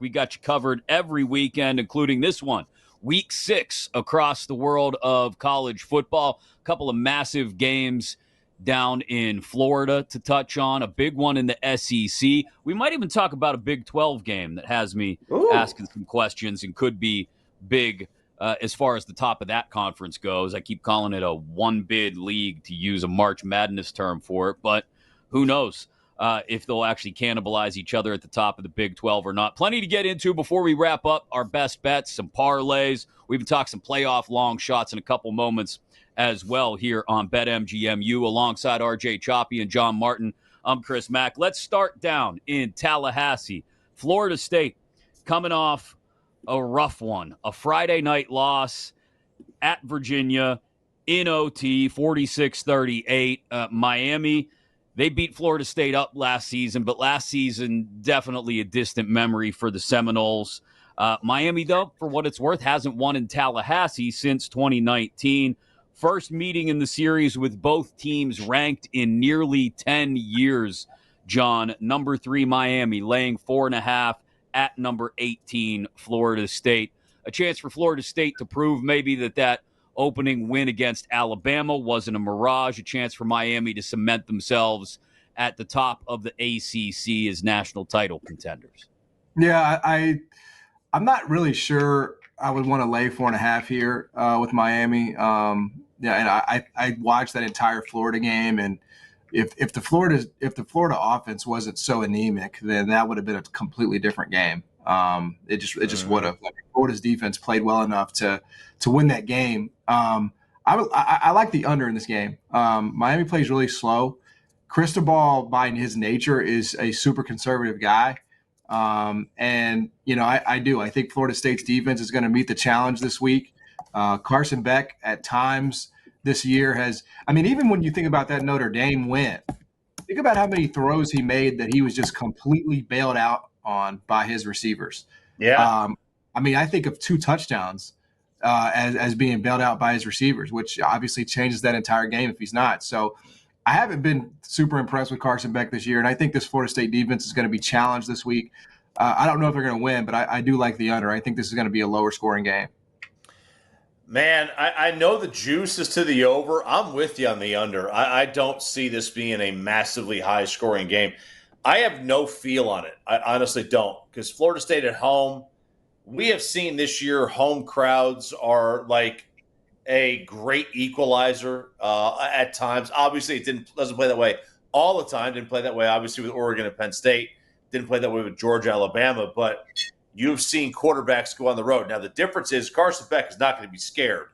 We got you covered every weekend, including this one, week 6 across the world of college football. A couple of massive games down in Florida to touch on, a big one in the SEC. We might even talk about a Big 12 game that has me asking some questions and could be big as far as the top of that conference goes. I keep calling it a one-bid league, to use a March Madness term for it, but who knows if they'll actually cannibalize each other at the top of the Big 12 or not. Plenty to get into before we wrap up our best bets, some parlays. We even talk some playoff long shots in a couple moments as well here on BetMGMU alongside RJ Choppy and John Martin. I'm Chris Mack. Let's start down in Tallahassee. Florida State coming off a rough one, a Friday night loss at Virginia in OT, 46-38. Miami, they beat Florida State up last season, but last season definitely a distant memory for the Seminoles. Miami, though, for what it's worth, hasn't won in Tallahassee since 2019. First meeting in the series with both teams ranked in nearly 10 years, John. Number 3, Miami, laying 4.5 at number 18, Florida State. A chance for Florida State to prove maybe that opening win against Alabama wasn't a mirage, a chance for Miami to cement themselves at the top of the ACC as national title contenders. Yeah, I'm not really sure I would want to lay 4.5 here with Miami. And I watched that entire Florida game, and if the Florida offense wasn't so anemic, then that would have been a completely different game. It just would have. Like, Florida's defense played well enough to win that game. I like the under in this game. Miami plays really slow. Cristobal, by his nature, is a super conservative guy. And, I think Florida State's defense is going to meet the challenge this week. Carson Beck at times this year even when you think about that Notre Dame win, think about how many throws he made that he was just completely bailed out on by his receivers. Yeah. I think of 2 touchdowns as being bailed out by his receivers, which obviously changes that entire game if he's not. So I haven't been super impressed with Carson Beck this year, and I think this Florida State defense is going to be challenged this week. I don't know if they're going to win, but I do like the under. I think this is going to be a lower scoring game. Man, I know the juice is to the over. I'm with you on the under. I don't see this being a massively high-scoring game. I have no feel on it. I honestly don't, because Florida State at home, we have seen this year home crowds are like a great equalizer at times. Obviously, it doesn't play that way all the time. Didn't play that way, obviously, with Oregon and Penn State. Didn't play that way with Georgia, Alabama. But you've seen quarterbacks go on the road. Now, the difference is Carson Beck is not going to be scared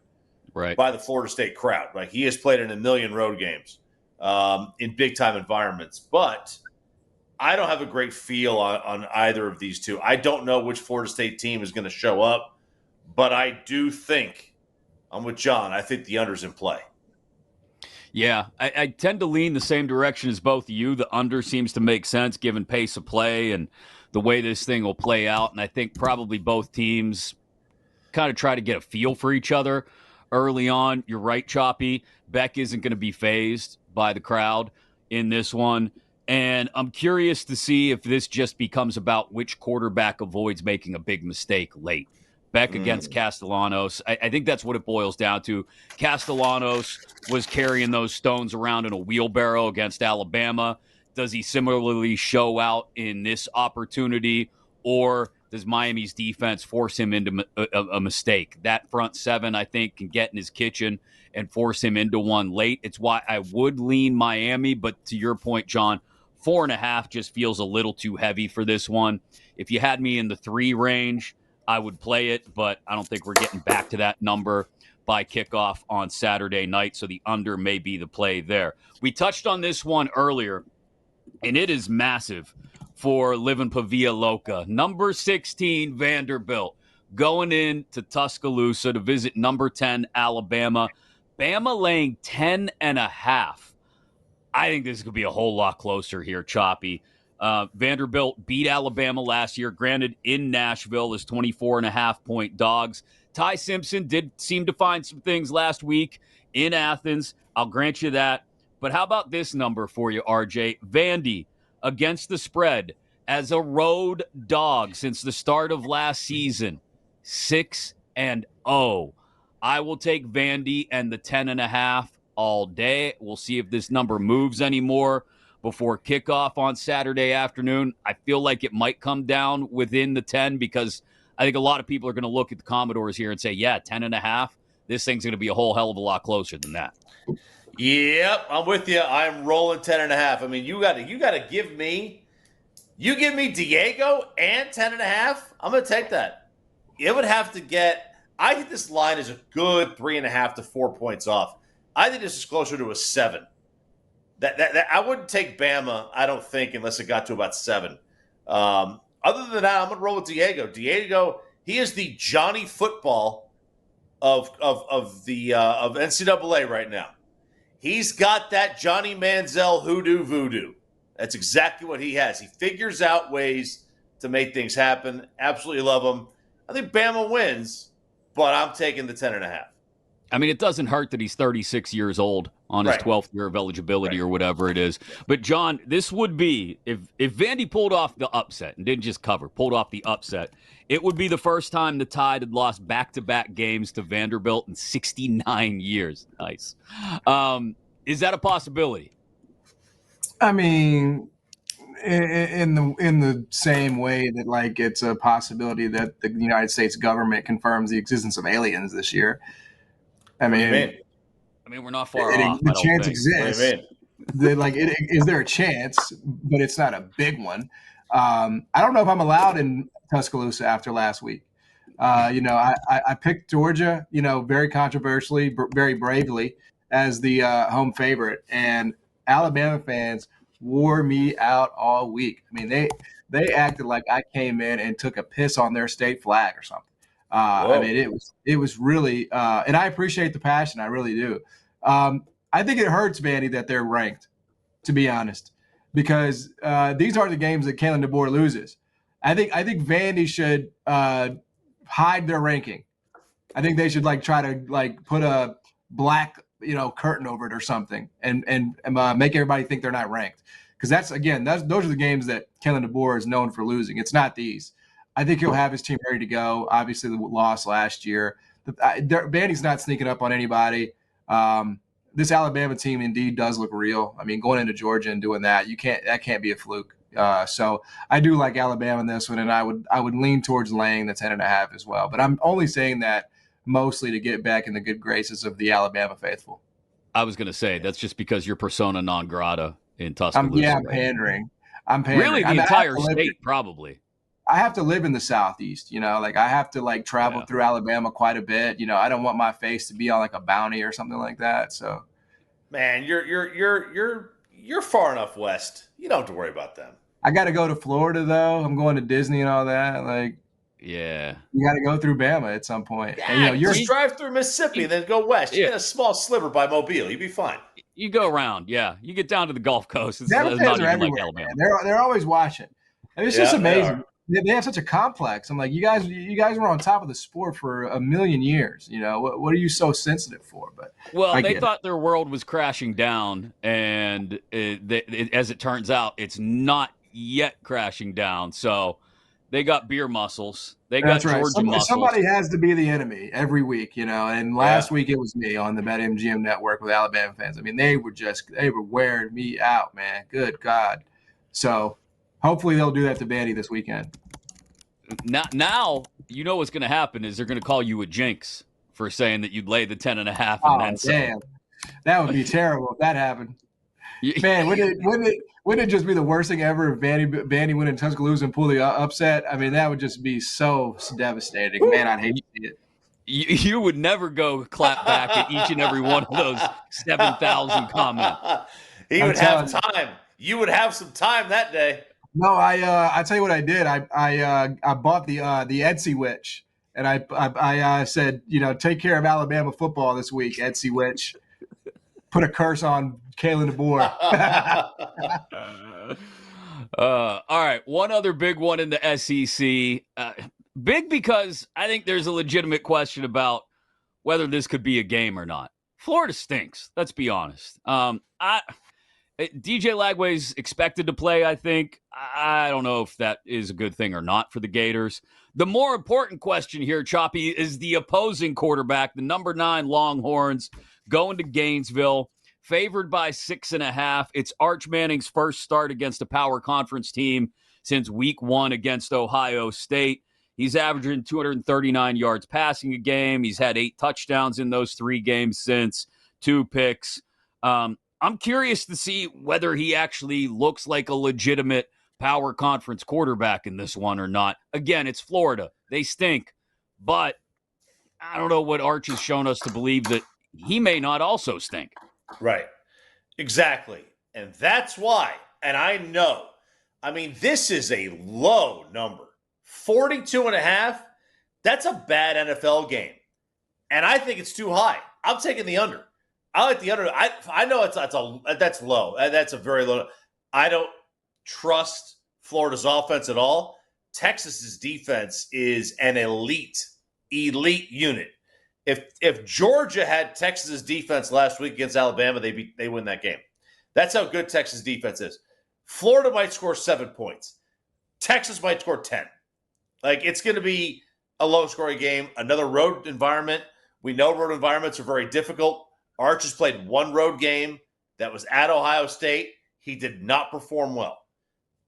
by the Florida State crowd. Like, he has played in a million road games in big-time environments. But I don't have a great feel on either of these two. I don't know which Florida State team is going to show up, but I do think I'm with John. I think the under's in play. Yeah, I tend to lean the same direction as both of you. The under seems to make sense given pace of play and the way this thing will play out. And I think probably both teams kind of try to get a feel for each other early on. You're right, Choppy. Beck isn't going to be fazed by the crowd in this one. And I'm curious to see if this just becomes about which quarterback avoids making a big mistake late. Beck against Castellanos. I think that's what it boils down to. Castellanos was carrying those stones around in a wheelbarrow against Alabama. Does he similarly show out in this opportunity, or does Miami's defense force him into a mistake? That front seven, I think, can get in his kitchen and force him into one late. It's why I would lean Miami, but to your point, John, 4.5 just feels a little too heavy for this one. If you had me in the 3 range, I would play it, but I don't think we're getting back to that number by kickoff on Saturday night, so the under may be the play there. We touched on this one earlier, and it is massive for Living Pavia Loca. Number 16, Vanderbilt, going in to Tuscaloosa to visit number 10, Alabama. Bama laying 10.5. I think this could be a whole lot closer here, Choppy. Vanderbilt beat Alabama last year, granted in Nashville as 24.5-point dogs. Ty Simpson did seem to find some things last week in Athens. I'll grant you that. But how about this number for you, RJ? Vandy against the spread, as a road dog since the start of last season, 6-0. I will take Vandy and the 10.5 all day. We'll see if this number moves anymore before kickoff on Saturday afternoon. I feel like it might come down within the 10 because I think a lot of people are going to look at the Commodores here and say, yeah, 10.5. This thing's going to be a whole hell of a lot closer than that. Yep, I'm with you. I'm rolling 10.5. I mean, you got to give me Diego and 10.5. I'm going to take that. It would have to get. I think this line is a good 3.5 to 4 points off. I think this is closer to a 7. That I wouldn't take Bama, I don't think, unless it got to about 7. Other than that, I'm going to roll with Diego. Diego, he is the Johnny Football of NCAA right now. He's got that Johnny Manziel hoodoo voodoo. That's exactly what he has. He figures out ways to make things happen. Absolutely love him. I think Bama wins, but I'm taking the 10.5. I mean, it doesn't hurt that he's 36 years old on his 12th year of eligibility or whatever it is. But, John, this would be, if Vandy pulled off the upset and didn't just cover, pulled off the upset, it would be the first time the Tide had lost back-to-back games to Vanderbilt in 69 years. Nice. Is that a possibility? I mean, in the same way that, like, it's a possibility that the United States government confirms the existence of aliens this year. I mean, we're not far off. The chance exists. Is there a chance? But it's not a big one. I don't know if I'm allowed in Tuscaloosa after last week. I picked Georgia, very controversially, very bravely as the home favorite, and Alabama fans wore me out all week. I mean, they acted like I came in and took a piss on their state flag or something. I mean, it was really, and I appreciate the passion. I really do. I think it hurts Vandy that they're ranked, to be honest, because these are the games that Kalen DeBoer loses. I think Vandy should hide their ranking. I think they should try to put a black curtain over it or something and make everybody think they're not ranked, because those are the games that Kalen DeBoer is known for losing. It's not these. I think he'll have his team ready to go. Obviously, the loss last year. Vandy's not sneaking up on anybody. This Alabama team indeed does look real. I mean, going into Georgia and doing that, that can't be a fluke. So I do like Alabama in this one, and I would lean towards laying the 10.5 as well. But I'm only saying that mostly to get back in the good graces of the Alabama faithful. I was going to say that's just because you're persona non grata in Tuscaloosa. I'm pandering. I'm pandering. Really, the entire state, probably. I have to live in the Southeast, I have to travel through Alabama quite a bit. I don't want my face to be on a bounty or something like that. So, man, you're far enough west. You don't have to worry about them. I got to go to Florida though. I'm going to Disney and all that. Yeah, you got to go through Bama at some point. Yeah, and, just drive through Mississippi and then go west. You get a small sliver by Mobile. You'll be fine. You go around. Yeah, you get down to the Gulf Coast. It's not even like Alabama. They're always watching. It's just amazing. They have such a complex. I'm like, you guys were on top of the sport for a million years. What are you so sensitive for? But they thought their world was crashing down, and as it turns out, it's not yet crashing down. So they got beer muscles. They got Georgia muscles. Somebody has to be the enemy every week, And last week it was me on the BetMGM network with Alabama fans. I mean, they were wearing me out, man. Good God. So hopefully they'll do that to Vandy this weekend. Now you know what's going to happen is they're going to call you a jinx for saying that you'd lay the 10.5. And damn, that would be terrible if that happened. Man, wouldn't it just be the worst thing ever if Vandy went in Tuscaloosa and pull the upset? I mean, that would just be so devastating. Man, I'd hate to see it. You would never go clap back at each and every one of those 7,000 comments. He would have time. You would have some time that day. No, I tell you what I did. I bought the Etsy Witch, and I said, take care of Alabama football this week, Etsy Witch. Put a curse on Kalen DeBoer. All right, one other big one in the SEC. Big because I think there's a legitimate question about whether this could be a game or not. Florida stinks. Let's be honest. DJ Lagway's expected to play, I think. I don't know if that is a good thing or not for the Gators. The more important question here, Choppy, is the opposing quarterback, the number 9 Longhorns, going to Gainesville, favored by 6.5. It's Arch Manning's first start against a power conference team since week 1 against Ohio State. He's averaging 239 yards passing a game. He's had 8 touchdowns in those 3 games since, 2 picks. I'm curious to see whether he actually looks like a legitimate power conference quarterback in this one or not. Again, it's Florida. They stink. But I don't know what Arch has shown us to believe that he may not also stink. Right. Exactly. And that's why. And I know. I mean, this is a low number. 42.5. That's a bad NFL game. And I think it's too high. I'm taking the under. I like the under. I know that's low. That's a very low. I don't trust Florida's offense at all. Texas's defense is an elite unit. If Georgia had Texas's defense last week against Alabama, they win that game. That's how good Texas defense is. Florida might score 7 points. Texas might score 10. Like, it's going to be a low-scoring game. Another road environment. We know road environments are very difficult. Arch has played 1 road game that was at Ohio State. He did not perform well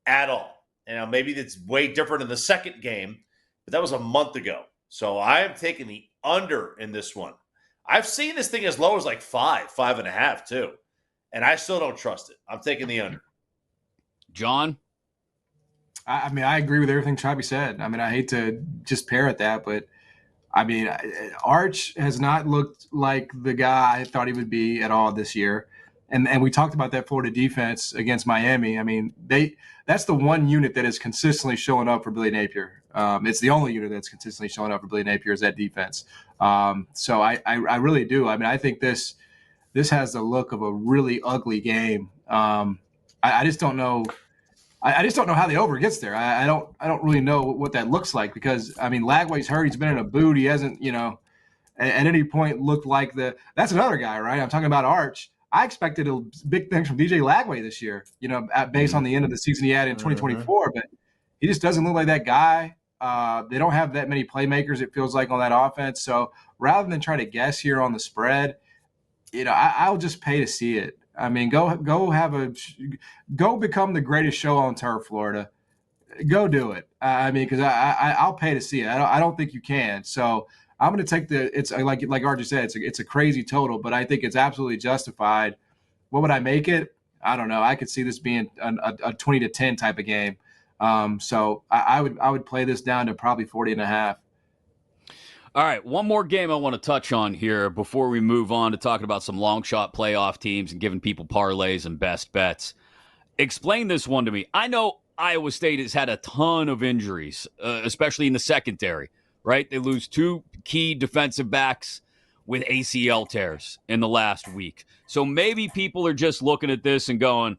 at all. And maybe that's way different in the second game, but that was a month ago. So I am taking the under in this one. I've seen this thing as low as like 5.5 too, and I still don't trust it. I'm taking the under. John? I mean, I agree with everything Choppy said. I mean, I hate to just parrot that, but I mean, Arch has not looked like the guy I thought he would be at all this year. And we talked about that Florida defense against Miami. I mean, that's the one unit that is consistently showing up for Billy Napier. It's the only unit that's consistently showing up for Billy Napier is that defense. So I really do. I mean, I think this has the look of a really ugly game. I just don't know. I just don't know how the over gets there. I don't really know what that looks like because, I mean, Lagway's hurt. He's been in a boot. He hasn't, at any point looked like that's another guy, right? I'm talking about Arch. I expected big things from DJ Lagway this year, based on the end of the season he had in 2024, but he just doesn't look like that guy. They don't have that many playmakers, it feels like, on that offense. So rather than try to guess here on the spread, I'll just pay to see it. I mean, go become the greatest show on turf, Florida. Go do it. I mean, because I'll pay to see it. I don't think you can. So I'm going to take it's like RJ said, it's a crazy total, but I think it's absolutely justified. What would I make it? I don't know. I could see this being a 20-10 type of game. So I would play this down to probably 40.5. All right, one more game I want to touch on here before we move on to talking about some long shot playoff teams and giving people parlays and best bets. Explain this one to me. I know Iowa State has had a ton of injuries, especially in the secondary, right? They lose 2 key defensive backs with ACL tears in the last week. So maybe people are just looking at this and going,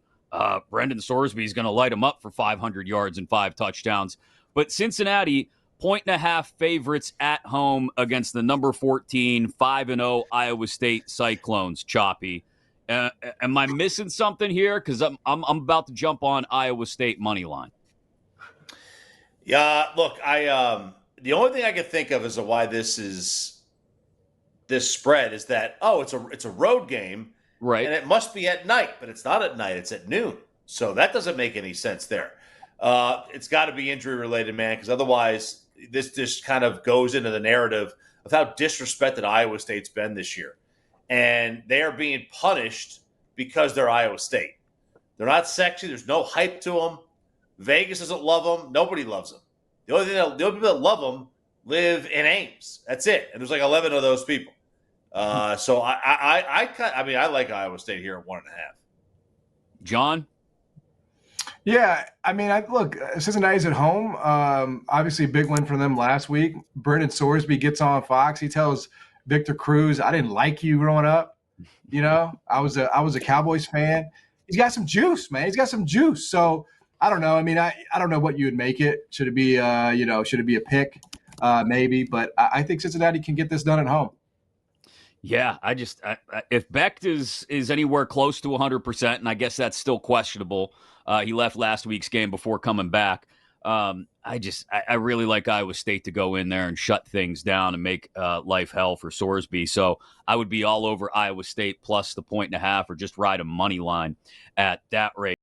Brendan Sorsby is going to light them up for 500 yards and 5 touchdowns. But Cincinnati, 1.5 favorites at home against the number 14, 5-0 Iowa State Cyclones, Choppy. Am I missing something here? Because I'm about to jump on Iowa State money line. Yeah, look, the only thing I can think of as to why this spread is that it's a road game, right? And it must be at night, but it's not at night; it's at noon. So that doesn't make any sense there. It's got to be injury related, man, because otherwise this just kind of goes into the narrative of how disrespected Iowa State's been this year. And they are being punished because they're Iowa State. They're not sexy. There's no hype to them. Vegas doesn't love them. Nobody loves them. The only people that love them live in Ames. That's it. And there's like 11 of those people. So I like Iowa State here at 1.5. John? Yeah, I mean, look, Cincinnati's at home. Obviously, a big win for them last week. Brendan Sorsby gets on Fox. He tells Victor Cruz, "I didn't like you growing up. I was a Cowboys fan." He's got some juice, man. He's got some juice. So I don't know. I mean, I don't know what you would make it. Should it be should it be a pick? Maybe, but I think Cincinnati can get this done at home. Yeah, if Becht is anywhere close to 100%, and I guess that's still questionable. He left last week's game before coming back. I really like Iowa State to go in there and shut things down and make life hell for Sorsby. So I would be all over Iowa State plus the 1.5, or just ride a money line at that rate.